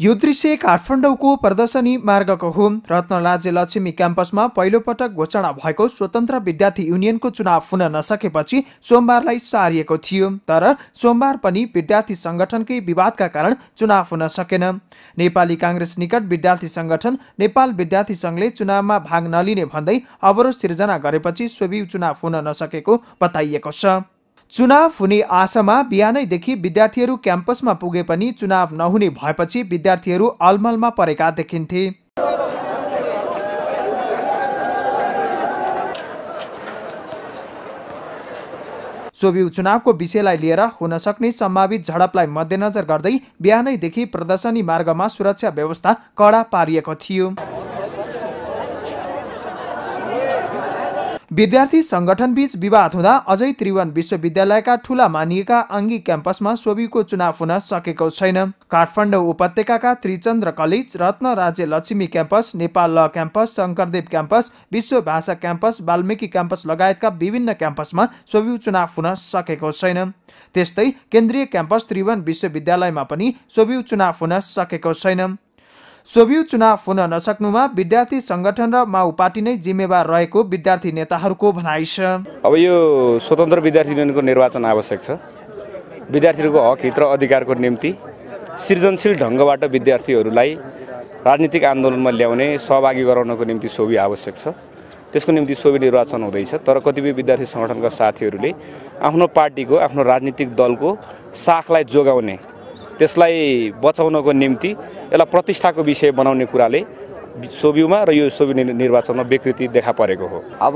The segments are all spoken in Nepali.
यो दृश्य काठमाडौँको प्रदर्शनी मार्गको हो। रत्न राज्य लक्ष्मी क्याम्पसमा पहिलो पटक घोषणा भएको स्वतन्त्र विद्यार्थी युनियनको चुनाव हुन नसकेपछि सोमबारलाई सारिएको थियो। तर सोमबार पनि विद्यार्थी संगठनकै विवादका कारण चुनाव हुन सकेन। नेपाली कांग्रेस निकट विद्यार्थी संगठन नेपाल विद्यार्थी संघले चुनावमा भाग नलिने भन्दै अवरोध सिर्जना गरेपछि सोभि चुनाव हुन नसकेको बताइएको छ। चुनाव हुने आशामा बिहानैदेखि विद्यार्थीहरू क्याम्पसमा पुगे पनि चुनाव नहुने भएपछि विद्यार्थीहरू अलमलमा परेका देखिन्थे। सोभि चुनावको विषयलाई लिएर हुन सक्ने सम्भावित झडपलाई मध्यनजर गर्दै बिहानैदेखि प्रदर्शनी मार्गमा सुरक्षा व्यवस्था कडा पारिएको थियो। विद्यार्थी संगठन बीच विवाद हुँदा अझै त्रिभुवन विश्वविद्यालयका ठूला मानिएका आङ्गी क्याम्पसमा सोभिको चुनाव हुन सकेको छैन। काठमाडौँ उपत्यकाका त्रिचन्द्र कलेज, रत्न राज्य लक्ष्मी क्याम्पस, नेपाल ल क्याम्पस, शङ्करदेव क्याम्पस, विश्व भाषा क्याम्पस, वाल्मीकि क्याम्पस लगायतका विभिन्न क्याम्पसमा सोभि चुनाव हुन सकेको छैन। त्यस्तै केन्द्रीय क्याम्पस त्रिभुवन विश्वविद्यालयमा पनि सोभि चुनाव हुन सकेको छैन। सोभि चुनाव हुन नसक्नुमा विद्यार्थी संगठन र माओ पार्टी नै जिम्मेवार रहेको विद्यार्थी नेताहरूको भनाइ छ। अब यो स्वतन्त्र विद्यार्थी युनियनको निर्वाचन आवश्यक छ। विद्यार्थीहरूको हक हित र अधिकारको निम्ति सृजनशील ढङ्गबाट विद्यार्थीहरूलाई राजनीतिक आन्दोलनमा ल्याउने, सहभागी गराउनको निम्ति सोभि आवश्यक छ। त्यसको निम्ति सोभि निर्वाचन हुँदैछ। तर कतिपय विद्यार्थी संगठनका साथीहरूले आफ्नो पार्टीको, आफ्नो राजनीतिक दलको साखलाई जोगाउने, त्यसलाई बचाउनको निम्ति यसलाई प्रतिष्ठाको विषय बनाउने कुराले सोभिमा र यो सोभि निर्वाचनमा विकृति देखा परेको हो। अब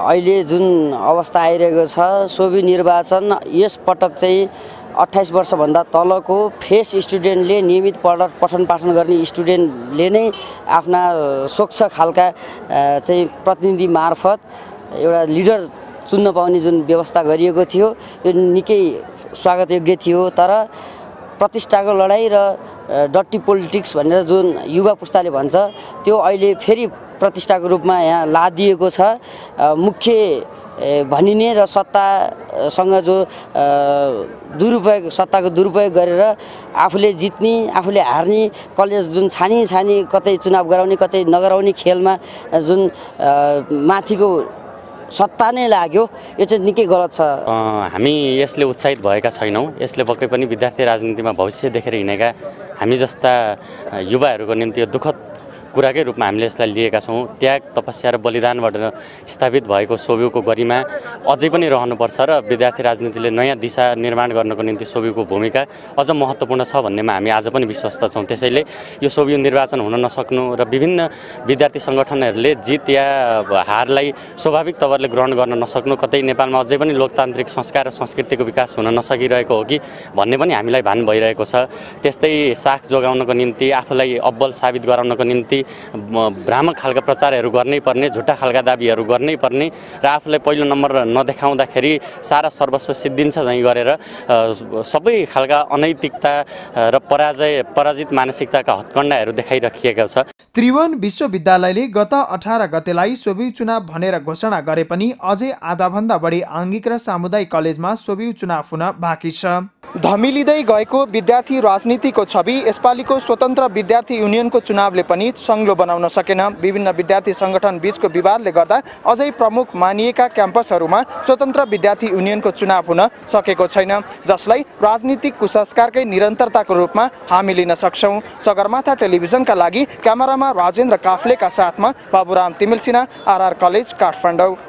अहिले जुन अवस्था आइरहेको छ, सोभि निर्वाचन यस पटक चाहिँ 28 वर्षभन्दा तलको फ्रेस स्टुडेन्टले, नियमित पठन पाठन गर्ने स्टुडेन्टले नै आफ्ना स्वच्छ खालका चाहिँ प्रतिनिधि मार्फत एउटा लिडर चुन्न पाउने जुन व्यवस्था गरिएको थियो, यो निकै स्वागतयोग्य थियो। तर प्रतिष्ठाको लडाई र डट्टी पोलिटिक्स भनेर जुन युवा पुस्ताले भन्छ, त्यो अहिले फेरि प्रतिष्ठाको रूपमा यहाँ लादिएको छ। मुख्य भनिने र सत्तासँग जो सत्ताको दुरुपयोग गरेर आफूले जित्ने, आफूले हार्ने, कलेज जुन छानी कतै चुनाव गराउने कतै नगराउने खेलमा जुन माथिको सत्ता नै लाग्यो, यो चाहिँ निकै गलत छ। हामी यसले उत्साहित भएका छैनौँ। यसले पक्कै पनि विद्यार्थी राजनीतिमा भविष्य देखेर हिँडेका हामी जस्ता युवाहरूको निम्ति यो दुःखद कुराकै रूपमा हामीले यसलाई लिएका छौँ। त्याग, तपस्या र बलिदानबाट स्थापित भएको सोभिको गरिमा अझै पनि रहनुपर्छ र विद्यार्थी राजनीतिले नयाँ दिशा निर्माण गर्नको निम्ति सोभिको भूमिका अझ महत्त्वपूर्ण छ भन्नेमा हामी आज पनि विश्वस्त छौँ। त्यसैले यो सोभि निर्वाचन हुन नसक्नु र विभिन्न विद्यार्थी सङ्गठनहरूले जित या हारलाई स्वाभाविक तवरले ग्रहण गर्न नसक्नु, कतै नेपालमा अझै पनि लोकतान्त्रिक संस्कार र संस्कृतिको विकास हुन नसकिरहेको हो कि भन्ने पनि हामीलाई भान भइरहेको छ। त्यस्तै साख जोगाउनको निम्ति, आफूलाई अब्बल साबित गराउनको निम्ति भ्रामक खालका प्रचारहरू गर्नै पर्ने, झुट्टा खालका दाबीहरू गर्नै पर्ने र आफूलाई पहिलो नम्बर नदेखाउँदाखेरि सारा सर्वस्व सिद्धिन्छ झैँ गरेर सबै खालका अनैतिकता र पराजित मानसिकताका हत्कण्डाहरू देखाइराखिएको छ। त्रिभुवन विश्वविद्यालयले गत 18 गतेलाई सोभि चुनाव भनेर घोषणा गरे पनि अझै आधाभन्दा बढी आङ्गिक र सामुदायिक कलेजमा सोभि चुनाव हुन बाँकी छ। धमिलिँदै गएको विद्यार्थी राजनीतिको छवि यसपालिको स्वतन्त्र विद्यार्थी युनियनको चुनावले पनि सङ्लो बनाउन सकेन। विभिन्न विद्यार्थी संगठन बीचको विवादले गर्दा अझै प्रमुख मानिएका क्याम्पसहरूमा स्वतन्त्र विद्यार्थी युनियनको चुनाव हुन सकेको छैन, जसलाई राजनीतिक कुसंस्कारकै निरन्तरताको रूपमा हामी लिन सक्छौँ। सगरमाथा टेलिभिजनका लागि क्यामेरामा राजेन्द्र काफ्लेका साथमा बाबुराम तिमिल सिन्हा, आरआर कलेज, काठमाडौँ।